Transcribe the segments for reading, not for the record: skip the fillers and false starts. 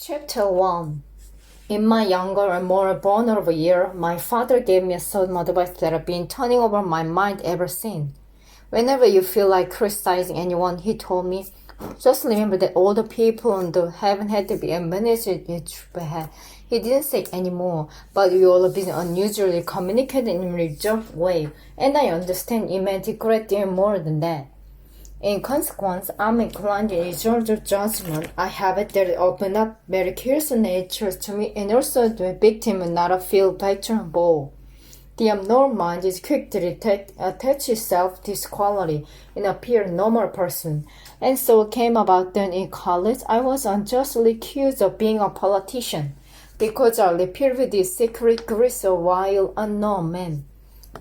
Chapter 1. In my younger and more vulnerable year, my father gave me a sound advice that I've been turning over my mind ever since. Whenever you feel like criticizing anyone, he told me, just remember that all the people on the heaven had to be admonished each way. He didn't say any more, but we all have been unusually communicating in a reserved way, and I understand it meant a great deal more than that. In consequence, I'm inclined to reserve judgment. I have it that open up very curious natures to me and also the victim and not a feel vegetable. The abnormal mind is quick to attach itself to this quality and appear a normal person. And so it came about that in college I was unjustly accused of being a politician because I appeared with the secret grace of wild unknown men.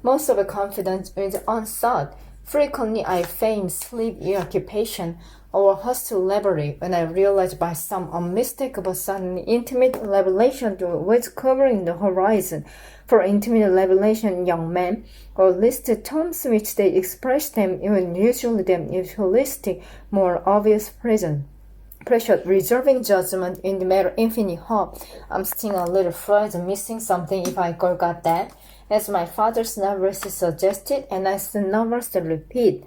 Most of the confidence is unsought. Frequently I feign sleep occupation or hostile library when I realize by some unmistakable sudden intimate revelation was covering the horizon. For intimate revelation, young men, or listed terms which they express them even usually them holistic, more obvious present. Pressure, reserving judgment in the matter infinite hope. I'm still a little afraid of missing something if I forgot that. As my father's novels suggested, and as the novels repeat,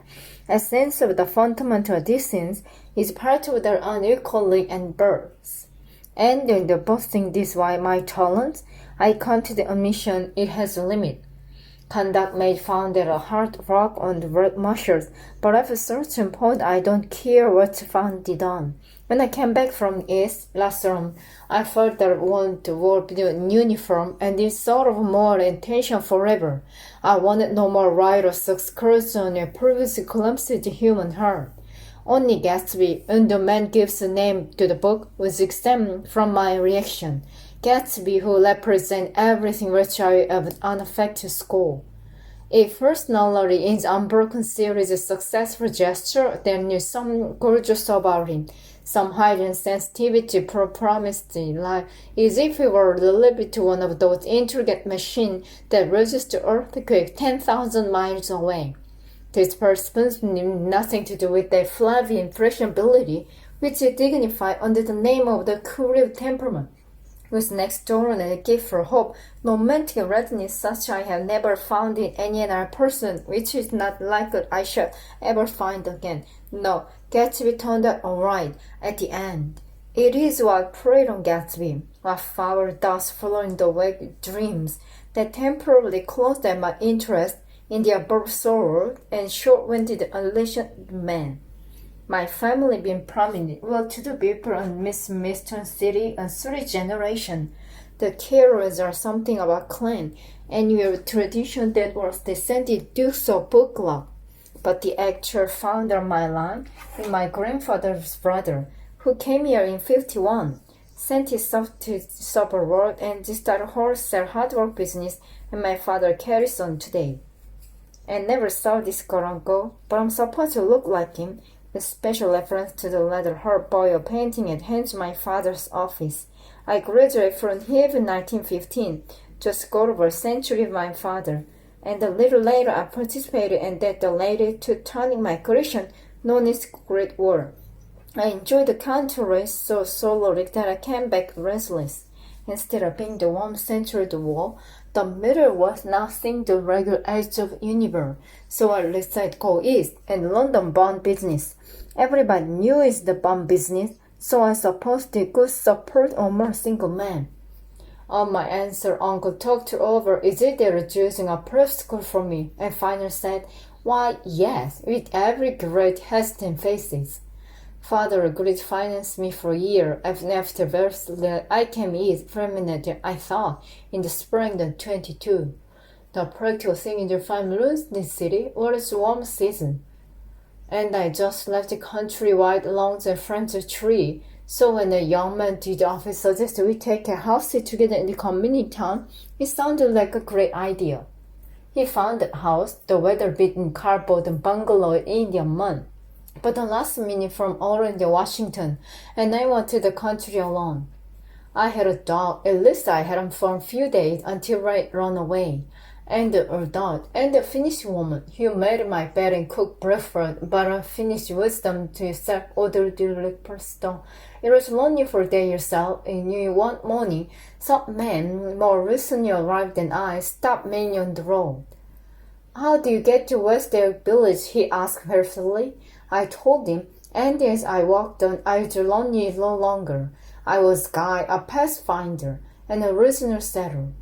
a sense of the fundamental distance is part of their unequality and birth. And in the boasting this why my talent, I come to the admission it has a limit. Conduct may found at a hard rock on the muscles, but at a certain point I don't care what's found done. When I came back from East last term, I felt that I wanted to wear in uniform and this sort of more intention forever. I wanted no more riotous excursion and previously glimpsed the human heart. Only Gatsby, and the man gives a name to the book, was exempt from my reaction. Gatsby, who represents everything which I have an unaffected score. If personality is unbroken series a successful gesture, then there's some gorgeous about him. Some hidden sensitivity promised life, as if he were delivered to one of those intricate machines that resist the earthquake 10,000 miles away. This person's nothing to do with that flabby impressionability, which is dignified under the name of the courier temperament, whose next door and a gift for hope, romantic readiness such I have never found in any other person, which is not likely I shall ever find again. No, Gatsby turned out all right at the end. It is what preyed on Gatsby, what flower dust following the vague dreams that temporarily closed at my interest in the above sorrow and short-winded unleashed man. My family being prominent, well-to-do people in Miss Miston City and 3 generations. The carolers are something of a clan, annual tradition that was descended dukes of Booklock. But the actual founder of my line is my grandfather's brother, who came here in 51, sent his son to supper world and started wholesale hard work business, and my father carries on today. I never saw this go, but I'm supposed to look like him, with special reference to the leather herb boil painting at Hans my father's office. I graduated from here in 1915, just over a century of my father, and a little later I participated in that related to turning migration known as Great War. I enjoyed the country race so solely that I came back restless. Instead of being the warm center of the war, the middle was nothing the regular edge of universe, so I decided to go east and London-bound business. Everybody knew it's the bomb business, so I supposed the good support of more single man. On my answer, Uncle talked over, is it they're choosing a prep school for me, and finally said, why, yes, with every great hesitant faces. Father agreed to finance me for a year, and afterwards I came east permanently, I thought, in the spring of 22. The practical thing in the family in this city was warm season, and I just left the country wide lawns and front of tree. So when a young man to the office suggested we take a house together in the community town, it sounded like a great idea. He found the house, the weather-beaten cardboard bungalow in Indian mud, but the last minute from Orange, Washington, and I went to the country alone. I had a dog, at least I had him for a few days until I ran away. And the Finnish woman who made my bed and cooked breakfast, but a Finnish wisdom to serve other person. It was lonely for day yourself, and you one morning, some man more recently arrived than I stopped me on the road. How do you get to Westdale Village? He asked helpfully. I told him, and as I walked on, I was lonely no longer. I was Guy, a pathfinder, and a original settler.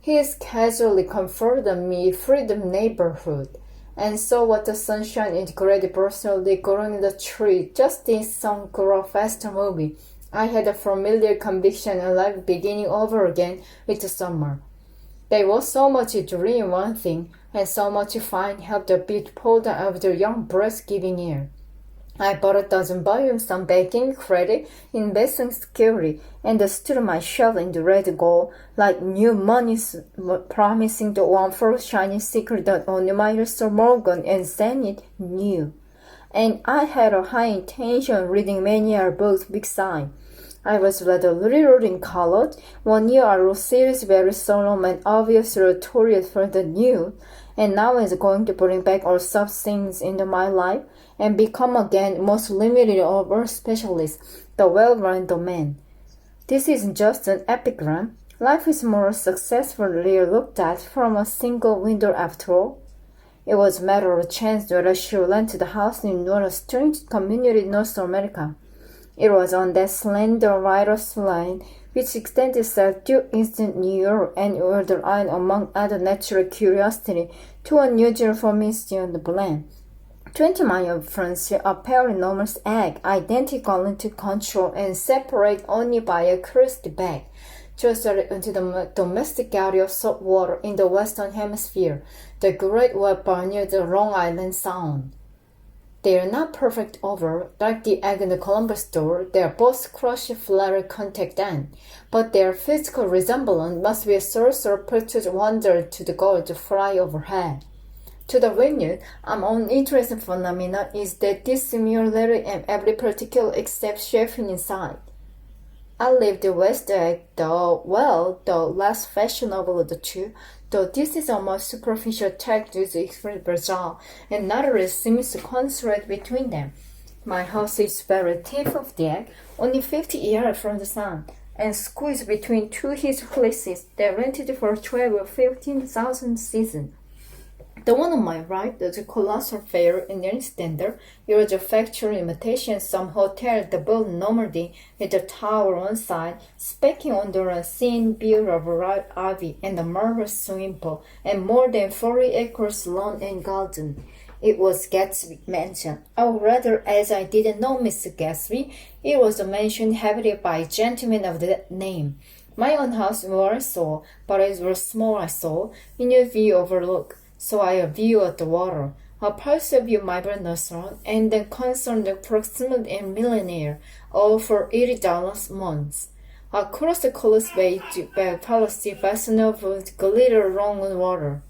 He casually conferred on me freedom neighborhood, and saw what the sunshine and great personally growing in the tree, just in some grow faster movie. I had a familiar conviction and life beginning over again with the summer. There was so much dream in one thing, and so much fine help the beat pulled out of the young breath-giving air. I bought a dozen volumes, some banking, credit, investment security, and stood my shelf in the red gold like new money, promising the one for shiny secret that only Mr. Morgan and Zenith knew. And I had a high intention of reading many books beside. I was rather little in college. 1 year I wrote series very solemn and obviously notorious for the new, and now is going to bring back all such things into my life and become again most limited of all specialists, the well-rounded man. This isn't just an epigram. Life is more successfully looked at from a single window after all. It was a matter of chance that I should rent the house in a strange community in North America. It was on that slender writer's line which extended south due eastern New York and where the line among other natural curiosity to unusual formation on the blend. 20 miles from a pair enormous egg, identical to control and separate only by a crusty bag, just into the domestic area of salt water in the Western Hemisphere, the great wet bar near the Long Island Sound. They are not perfect over, like the egg in the Columbus store. They are both crushed flat contact end, but their physical resemblance must be a source of perpetual wonder to the gold to fly overhead. To the vineyard, among interesting phenomena is that this similarity in every particular except shaping inside. I lived the West Egg, though less fashionable of the two, though this is a more superficial text with express bizarre, and neither seems to concentrate between them. My house is very tip of the egg, only 50 yards from the sun, and squeezed between two his places that rented for 12 or 15,000 season. The one on my right, the colossal fair Indian standard, it was a factory imitation some hotel the boat Normandy with a tower on side, specking under a scene view of ivy and a marvelous swimming pool, and more than 40 acres lawn and garden. It was Gatsby Mansion. Or rather, as I didn't know Mr. Gatsby, it was a mansion inhabited by a gentleman of that name. My own house was I saw, but it was small I saw, in a view overlook. So I view at the water, a partial view my restaurant, and then concerned the proximity and millionaire, all for $80 a month. Across the Causeway to Palace fastened with glitter along the water.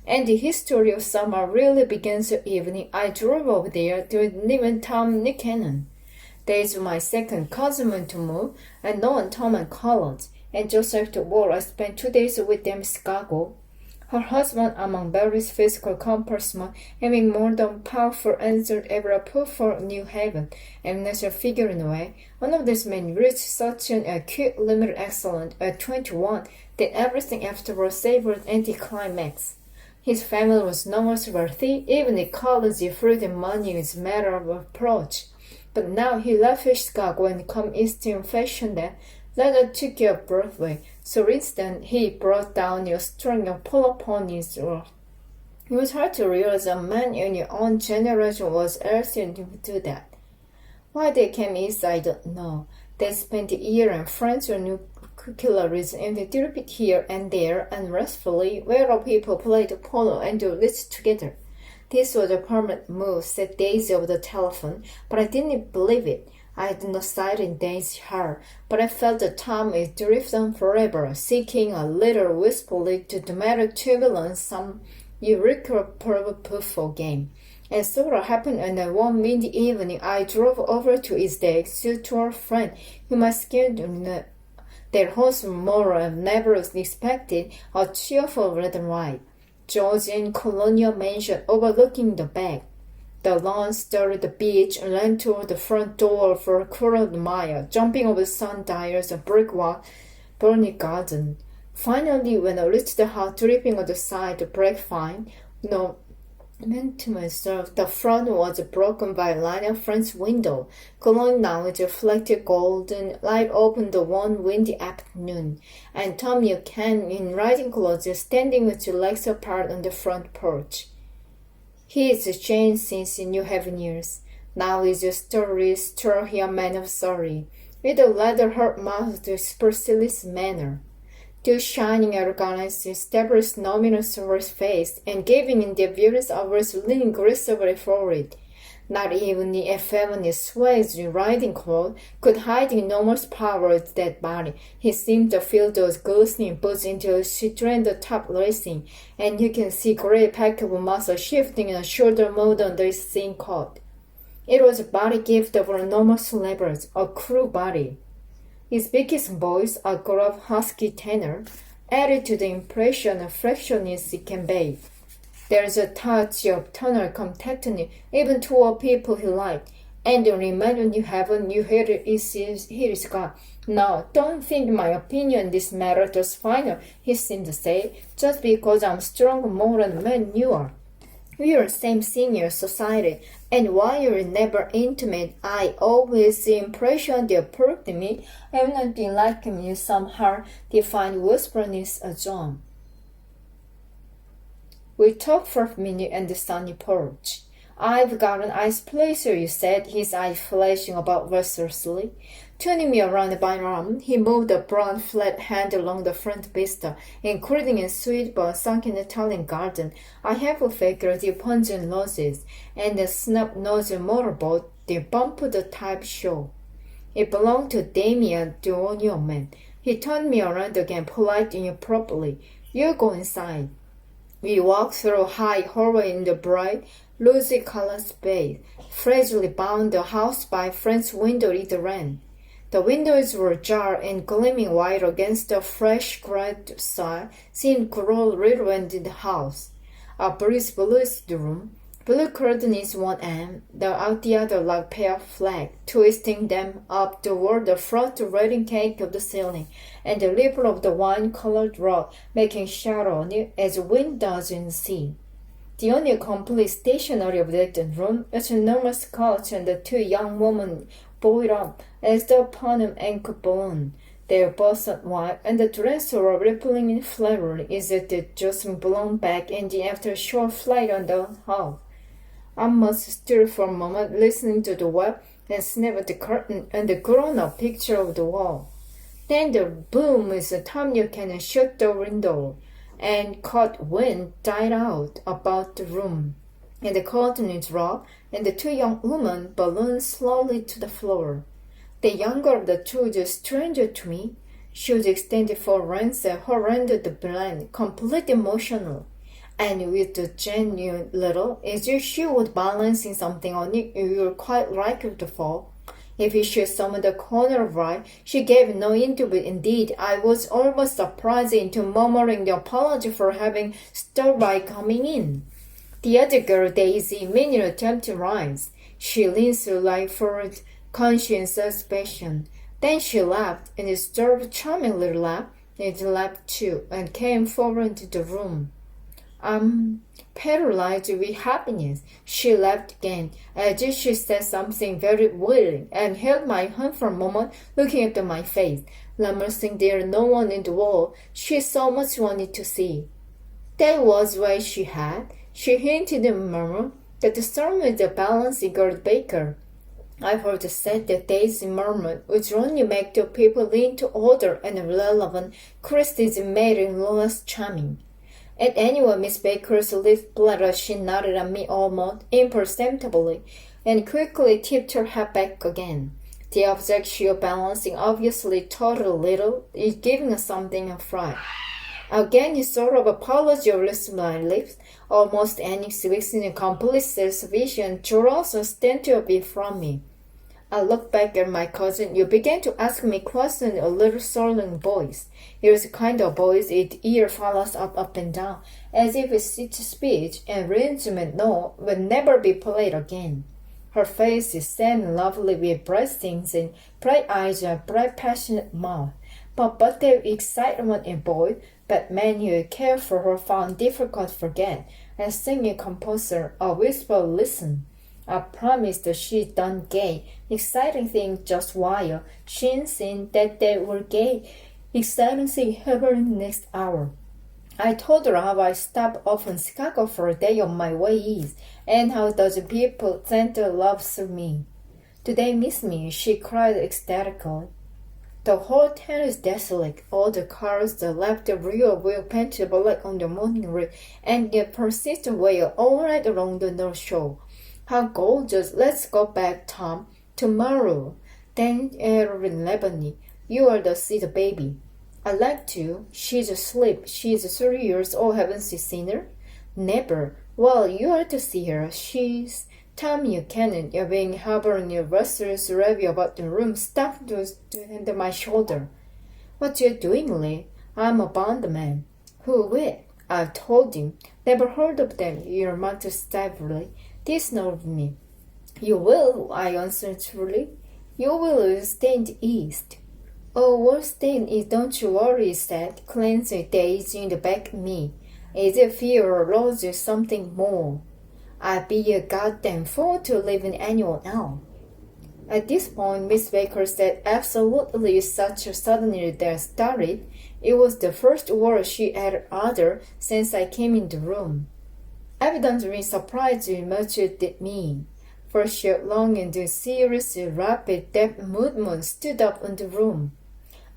And the history of summer really begins the evening I drove over there to live in Tom Nicannon. Days my second cousin to move, and known Tom and college, and just after war I spent 2 days with them in Chicago. Her husband, among various physical accomplishments, having more than powerful answered ever put for New Haven, and natural figure in a way, one of these men reached such an acute limit of excellence at 21 that everything afterwards savored anticlimax. His family was enormously wealthy, even the college fruit and money is a matter of approach. But now he left Chicago and come east in fashion that Leonard took care of Broadway, so instead he brought down a string of polo ponies. It was hard to realize a man in your own generation was else to do that. Why they came east, I don't know. They spent a year in France or New Curriculars and they repeat here and there unrestfully, where all people played polo and do this together. This was a permanent move, said Daisy over the telephone, but I didn't believe it. I had no sight in Daisy's heart, but I felt that Tom is drift on forever, seeking a little wistfully to dramatic turbulence some irrecoverable game. And so it happened on one windy evening I drove over to his day, to our friend, whom I skilled in their host more and never expected, a cheerful red ride. Georgian colonial mansion overlooking the bay. The lawn skirted the beach and ran toward the front door for a quarter of a mile, jumping over sundials, a brick wall, burning garden. Finally, when I reached the house, dripping on the side, the grapevine, no, meant to myself, the front was broken by a line of French window, glowing now with reflected golden light opened the one windy afternoon, and Tom Buchanan in riding clothes standing with his legs apart on the front porch. He is changed since in New Haven years. Now he's a sturdy, straw-haired man of Surrey, with a leather-hurt mouth to supercilious manner. Two shining arrogance established luminous over his face and giving him the appearance of his lean graceful forehead. Not even the effeminate swags in riding clothes could hide the enormous power of that body. He seemed to feel those glistening boots until she trained the top racing, and you can see great pack of muscle shifting in a shoulder mold under his thin coat. It was a body gift of enormous levers, a cruel body. His biggest voice, a gruff, husky tenor, added to the impression of freshness it conveyed. There's a touch of tonal compactness even toward people he liked, and remember you haven't, you hear it is God. Now, don't think my opinion in this matter is final, he seemed to say, just because I'm strong more than man you are. We are same senior society, and while you're never intimate, I always the impression they approved me, and not be like me somehow defined whisperness as John. We talked for a minute on the sunny porch. I've got an ice placer, you said, his eyes flashing about restlessly. Turning me around by my arm, he moved a brown flat hand along the front vista, including a sweet but sunken Italian garden, a half-figure the pungent roses, and a snub-nosed motorboat, the bumper type show. It belonged to Damien, the onion man. He turned me around again, polite and appropriately. You go inside. We walked through a high hallway in the bright, rosy-colored space, fragilely bound the house by French window either end. The windows were ajar and gleaming white against the fresh gray sky seemed to grow little in the house. A breeze blew the room. Blue curtains one end, the other like pale flag, twisting them up toward the front rating cake of the ceiling, and the ripple of the wine-colored rock making shadow on it as wind does in the sea. The only complete stationery of that room was an enormous couch and the two young women buoyed up as though upon an anchor bone. Their bosom white and the dress were rippling in flavor as if they'd just blown back engine after a short flight on the hull. I must stir for a moment, listening to the web, and snap at the curtain and the grown-up picture of the wall. Then the boom as Tom Buchanan shut the window, and caught wind died out about the room, and the curtain dropped, and the two young women ballooned slowly to the floor. The younger of the two was a stranger to me. She was extended for hands, her hand the blind, completely emotional, and with the genuine little, as if she was balancing something on it, you were quite likely to fall. If she saw the corner right, she gave no interview. Indeed, I was almost surprised into murmuring the apology for having stirred by coming in. The other girl, Daisy, immediately attempted to rise. She leaned like forward, conscious suspicion. Then she laughed, and it stirred a charming little laugh. It laughed too, and came forward into the room. I'm paralyzed with happiness. She laughed again, as if she said something very willing, and held my hand for a moment, looking into my face, lamenting there no one in the world she so much wanted to see. That was why she had. She hinted and murmured that the storm was the balancing gold baker. I heard said that Daisy murmured, which only make the people lean to order and relevant. Christie's made it less charming. At any rate, Miss Baker's lips blurred. She nodded at me almost imperceptibly, and quickly tipped her head back again. The object she was balancing obviously tottered a little, is giving us something a fright. Again, a sort of apology released my lips, almost any exhibition complete self-sufficient, drew also ostensibly from me. I looked back at my cousin. You began to ask me questions in a little sullen voice. It was the kind of voice its ear follows up and down, as if its speech and arrangement no will never be played again. Her face is sad and lovely with bright things and bright eyes and a bright passionate mouth. But the excitement in boy, but men who care for her found difficult to forget, and singing composer, a whisper listen. I promised that she'd done gay, exciting things just while she'd seen that they were gay, exciting things happening next hour. I told her how I stopped off in Chicago for a day on my way east, and how those people sent their love through me. Do they miss me? She cried ecstatically. The whole town is desolate. All the cars, the left, the rear wheel painted black on the morning rain, and the persistent wail all right along the North Shore. How gorgeous! Let's go back, Tom. Tomorrow. Then Lebanese. You are the seed baby. I'd like to. She's asleep. She's 3 years old. Haven't you seen her? Never. Well, you are to see her. She's Tom Buchanan. You're being hovering your restless review about the room. Stop to hand on my shoulder. What you doing, Lee? I'm a bondman. Who with? I've told him. Never heard of them. You remarked stiffly. This nerved me. You will, I answered truly. You will stay in the east. Oh, we'll stay in east, don't you worry, he said, cleansing Daisy in the back of me, as if he arose something more. I'd be a goddamn fool to live in anyone else. At this point, Miss Baker said absolutely such a suddenly that started. It was the first word she had uttered since I came in the room. Evidently surprised much it did me, for she long and serious, rapid, depth movement stood up in the room.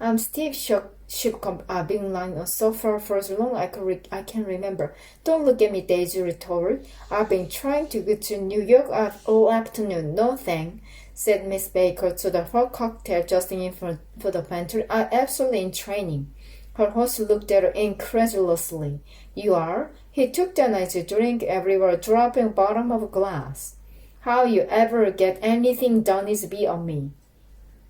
I'm still shook up, being lying on the sofa for as long as I can remember. Don't look at me, Daisy retorted. I've been trying to get to New York all afternoon. No thanks, said Miss Baker to the hot cocktail just in front for the pantry. I'm absolutely in training. Her host looked at her incredulously. You are? He took the nice drink everywhere, dropping bottom of a glass. How you ever get anything done is beyond me.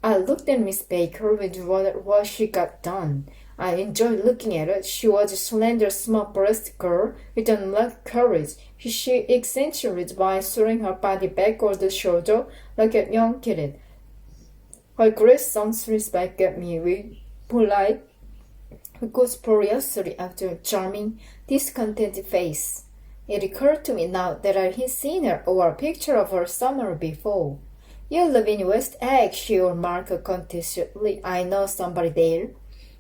I looked at Miss Baker with what she got done. I enjoyed looking at her. She was a slender, small-breasted girl with unlike courage. She accentuated by throwing her body back over the shoulder like a young kitten. Her grace sounds back at me with polite, curiosity after a charming, discontented face. It occurred to me now that I had seen her or a picture of her somewhere before. You live in West Egg, she remarked contemptuously. I know somebody there.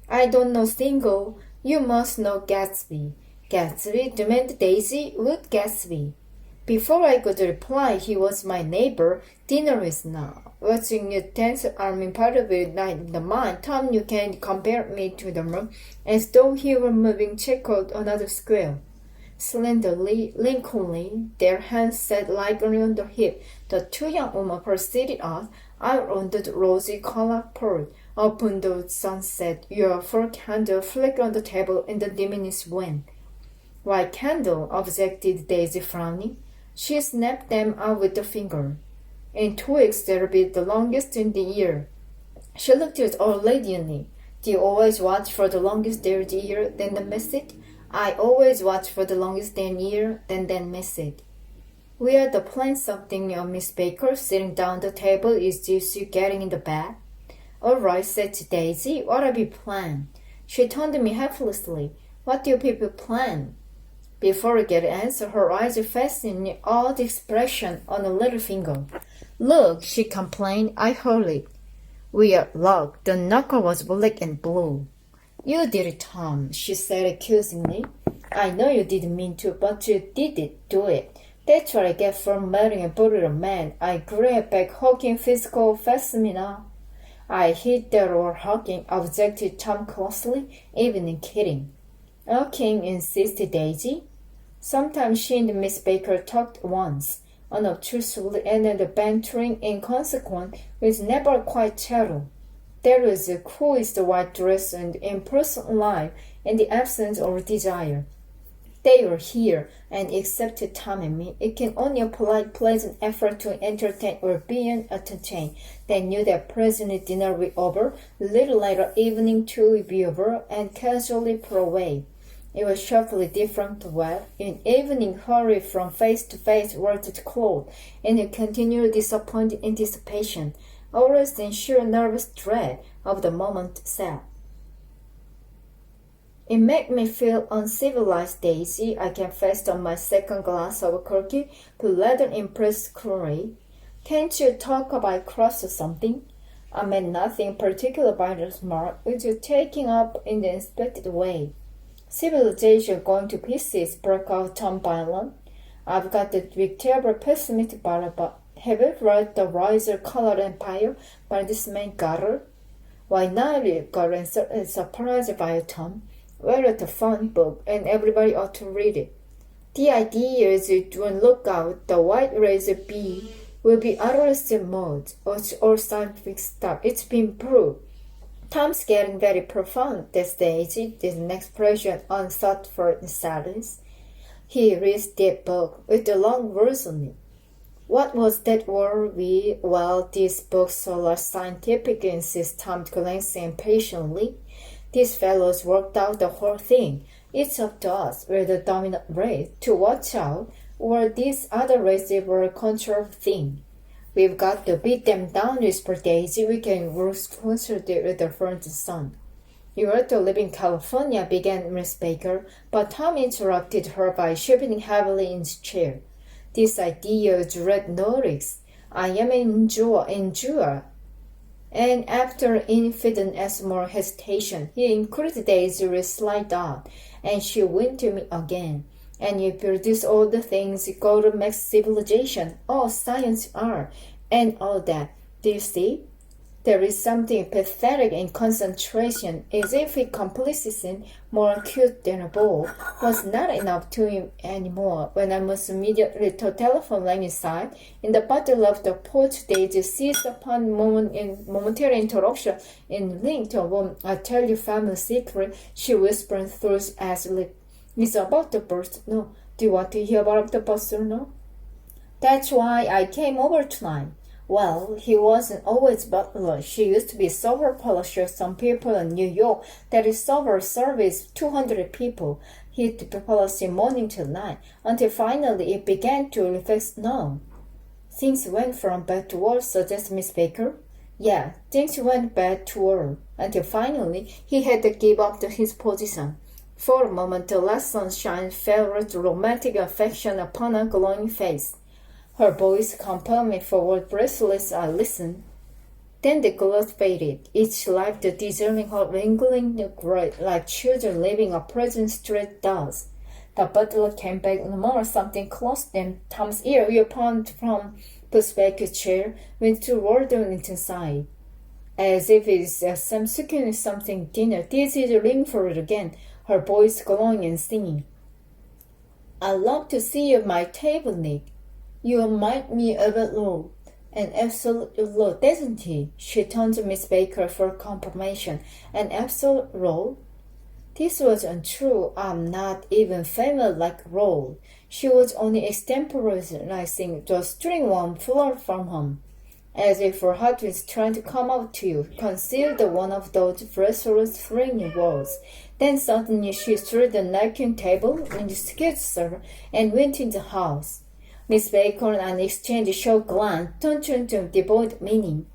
I don't know single. You must know Gatsby. Gatsby? Demanded Daisy. What Gatsby? Before I could reply, he was my neighbor. Dinner is now. Watching your tense arm in part of it night in the mind, Tom Buchanan compared me to the room, as though he were moving checkered another square. Slenderly, Lincolnly, their hands set lightly on the hip, the two young women proceeded out on the rosy-colored porch. Upon the sunset, your four candles flickered on the table in the diminished wind. Why candle? Objected Daisy, frowning. She snapped them out with a finger. In 2 weeks, that'll be the longest in the year. She looked at old lady in me. Do you always watch for the longest day of the year, then miss it? I always watch for the longest day in the year, then miss it. We are to plan something, Miss Baker, sitting down the table. Is this you getting in the bed? All right, said Daisy. What have you planned? She turned to me helplessly. What do you people plan? Before I could answer, her eyes fastened an odd expression on the little finger. Look, she complained. I heard it. We are locked. The knuckle was black and blue. You did it, Tom, she said accusingly. I know you didn't mean to, but you did do it. That's what I get for marrying a brutal man. I grabbed back hawking physical phenomena. I hate that word hawking, objected Tom closely, even in kidding. Okay, insisted Daisy. Sometimes she and Miss Baker talked once, unobtrusively, and the bantering inconsequent was never quite chattel. There was the coolest white dress and impersonal life in the absence of desire. They were here, and except Tom and me, it can only a polite, pleasant effort to entertain or be entertained. They knew that presently dinner was over, a little later evening tea would be over, and casually put away. It was sharply different when, in evening hurry from face to face word to close, in a continual disappointed anticipation, always in sheer nervous dread of the moment itself. It made me feel uncivilized, Daisy, I confessed on my second glass of corky, but rather impressed Chloe. Can't you talk about cross or something? I meant nothing particular by the remark, which was taken up in the expected way. Civilization going to pieces, broke out Tom Byron. I've got the terrible pessimistic about. Have you read The Rise of Colored Empire by this man Goddard? Why not? You got surprised by Tom. Well, it's a fun book, and everybody ought to read it. The idea is that when look out, the white race bee will be utterly submerged, or scientific stuff. It's been proved. Tom's getting very profound these days. This next expression unthoughtful in silence. He reads that book with the long words on it. What was that word? Well, these books are scientific, insists Tom, glancing impatiently. These fellows worked out the whole thing. It's up to us, we're the dominant race, to watch out, or these other races were a control thing. We've got to beat them down, whispered Daisy. We can work closer with the front sun. You ought to live in California, began Miss Baker, but Tom interrupted her by shifting heavily in his chair. This idea is red notice. I am an endurer. And after infinitesimal hesitation, he included Daisy with slight doubt, and she went to me again. And you produce all the things go to make civilization, all science, art, and all that. Do you see? There is something pathetic in concentration, as if it complicity, more acute than a ball, was not enough to him anymore. When I must immediately to telephone line inside, in the bottle of the porch, Daisy seized upon momentary interruption in link to a woman. I tell you family secret, she whispered through as lip. It's about to burst. No. Do you want to hear about the burst or no? That's why I came over tonight. Well, he wasn't always butler. She used to be silver polisher. Some people in New York that is silver service 200 people. He'd be policy morning till night, until finally it began to reflect snow. Things went from bad to worse, suggested Miss Baker. Yeah, things went bad to worse, until finally he had to give up his position. For a moment the last sunshine fell with romantic affection upon her glowing face. Her voice compelled me forward breathless. I listened. Then the glow faded. Each life the discerning heart wriggling like children leaving a prison street does. The butler came back and murmured something close to Tom's ear. Whereupon from Pusbaker's chair went toward the inside. As if it's some cooking something dinner. This is a ring for it again. Her voice glowing and singing. I love to see you at my table, Nick. You remind me of a law, an absolute law, doesn't he? She turned to Miss Baker for confirmation. An absolute law? This was untrue. I'm not even familiar like role. She was only extemporizing the string one floor from him. As if her heart was trying to come out to you, concealed one of those breathless fringing words. Then suddenly she threw the napkin table and excused her and went into the house. Miss Baker and I exchanged a short glance, turned to devoid meaning.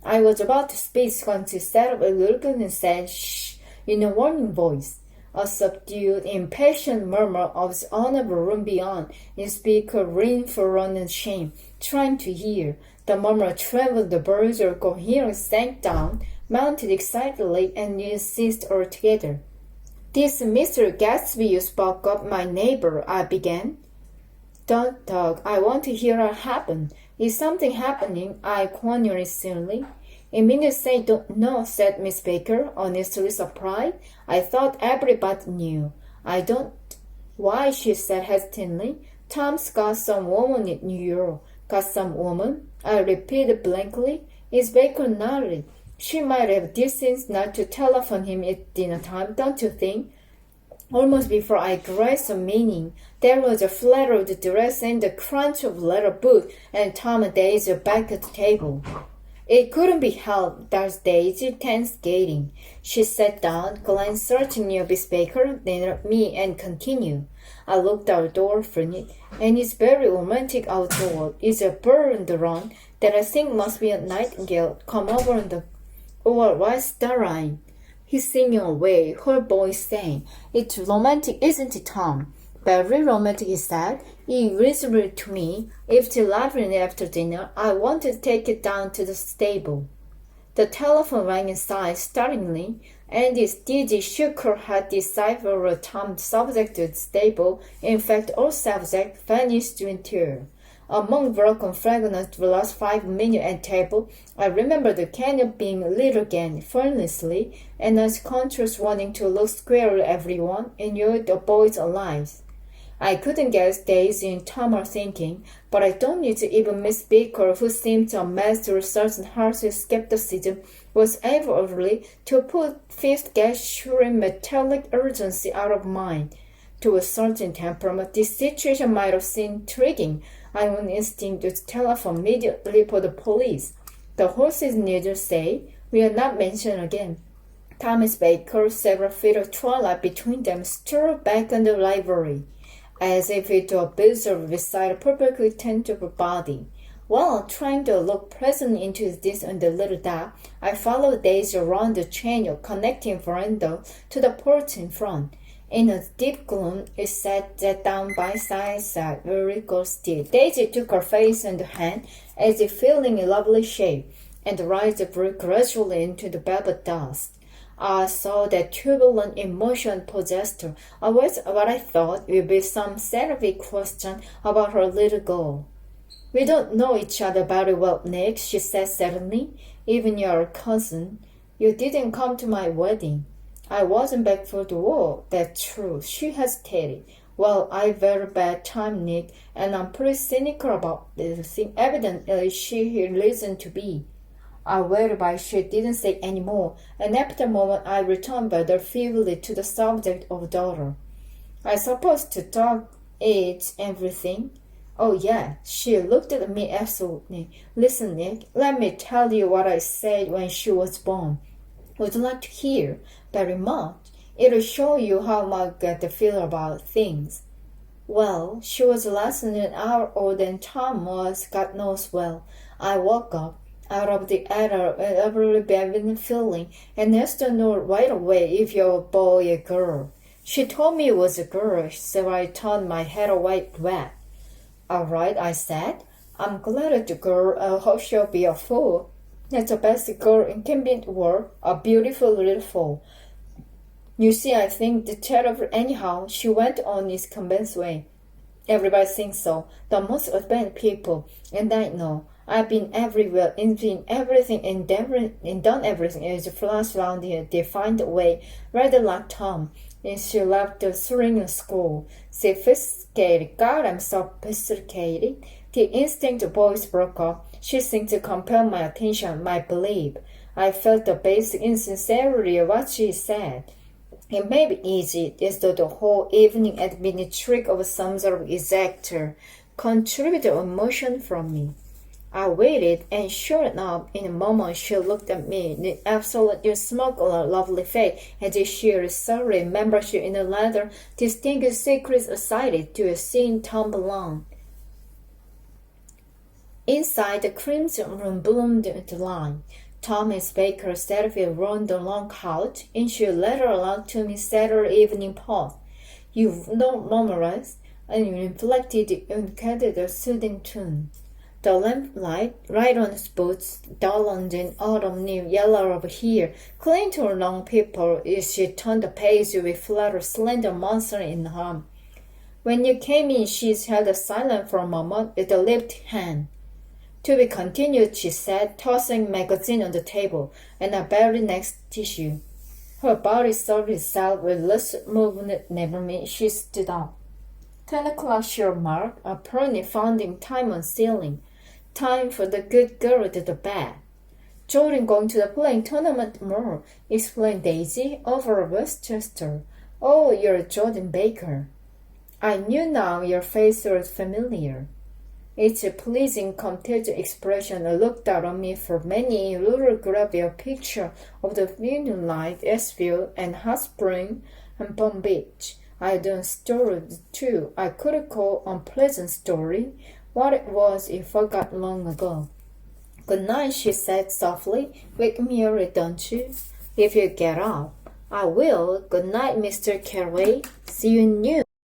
I was about to speak when she sat up a little and said, "Shh," in a warning voice. A subdued, impatient murmur of the honorable room beyond, in speaker ring for run and shame, trying to hear. The murmur trembled, the birds or coherence sank down, mounted excitedly, and ceased altogether. "This Mr. Gatsby you spoke of, my neighbor," I began. "Don't talk. I want to hear what happened. Is something happening?" I queried silently. "You mean to say you don't know?" said Miss Baker, honestly surprised. "I thought everybody knew." "I don't." "Why?" she said hesitantly. "Tom's got some woman in New York." "Got some woman?" I repeated blankly. Miss Baker nodded. "She might have decence not to telephone him at dinner time, don't you think?" Almost before I grasped the meaning, there was a flutter of the dress and the crunch of leather boot, and Tom and Daisy back at the table. It couldn't be helped. That's Daisy tailgating. She sat down, glanced searchingly at Miss Baker, then at me, and continued. I looked outdoor from it, and it's very romantic outdoor. It's a bird on the run that I think must be a nightingale come over on the or what's the rhyme? He's singing away, her voice sang. It's romantic, isn't it, Tom? Very romantic, he said. It whispered to me. If till 11 after dinner, I want to take it down to the stable. The telephone rang inside startlingly, and Didi shook her head, deciphered Tom's subject to the stable. In fact, all subject vanished into her. Among broken fragments the last 5 minutes at table, I remember the canyon being lit again, furnacelessly, and as conscious wanting to look squarely at everyone, enjoyed the boys' lives. I couldn't guess Daisy and Tom are thinking, but I don't need to even Miss Baker, who seemed to master certain hearty skepticism, was able early to put fifth gesturing metallic urgency out of mind. To a certain temperament, this situation might have seemed intriguing. I would instinct to telephone immediately for the police. The horses neither say, we are not mentioned again. Thomas Baker, several feet of twilight between them, stirred back in the library, as if it were observed beside a perfectly tangible body. While trying to look pleasant into this on the little dock, I followed Daisy around the chain of connecting veranda to the porch in front. In a deep gloom, it sat down by side, very ghostly. Daisy took her face in the hand, as if feeling a lovely shape, and raised breathed gradually into the velvet dust. I saw that turbulent emotion possessed her. I was what I thought would be some scientific question about her little girl. We don't know each other very well, Nick, she said suddenly. Even your cousin. You didn't come to my wedding. I wasn't back for the war, that's true. She hesitated. Well, I very bad time, Nick, and I'm pretty cynical about this thing. Evidently, she listened to me. I waited, but she didn't say any more, and after a moment I returned rather feebly to the subject of daughter. I suppose to talk it's everything. Oh, yeah, she looked at me absolutely. Listen, Nick, let me tell you what I said when she was born. Would you like to hear? Very much. It'll show you how much I feel about things. Well, she was less than an hour older than Tom was, God knows well. I woke up out of the ether and every been feeling, and asked to know right away if you're a boy or girl. She told me it was a girl, so I turned my head away wet. All right, I said. I'm glad it's a girl. I hope she'll be a fool. That's the best girl in can be in the world, a beautiful little fool. You see, I think the terrible anyhow, she went on this convinced way. Everybody thinks so, the most advanced people, and I know. I've been everywhere, and seen everything, endeavored, and done everything in a flash round in a defined way, rather like Tom. And she left the swing school. Sophisticated, God, I'm so sophisticated. The instinct voice broke up. She seemed to compel my attention, my belief. I felt the basic insincerity of what she said. It may be easy, as though the whole evening had been a trick of some sort of exactor, contributed emotion from me. I waited, and sure enough, in a moment she looked at me with absolutely smoke-like lovely face, as if she was sorry membership in a rather distinguished secret society to a scene tumble on. Inside, the crimson room bloomed into line. Thomas Baker sat on the long couch, and she read aloud to me Saturday evening post. You know memorized, and reflected in the soothing tune. The lamplight, right on his boots, dulled in autumn new yellow over here, clung to her long people as she turned the page with flat slender monster in her arm. When you came in, she held silent for a moment with a lipped hand. To be continued, she said, tossing magazine on the table, and a very next tissue. Her body served itself with less movement never made. She stood up. 10 o'clock, she remarked, apparently finding time on ceiling. Time for the good girl to the bed. Jordan going to the playing tournament tomorrow, explained Daisy, over Westchester. Oh, you're Jordan Baker. I knew now your face was familiar. Its pleasing contagious expression looked out on me for many little grab your picture of the moonlight, Asheville, and hot spring, and Palm Beach. I done stories too. I could call unpleasant story. What it was, I forgot long ago. Good night, she said softly. Wake me early, don't you? If you get up. I will. Good night, Mr. Carey. See you in noon.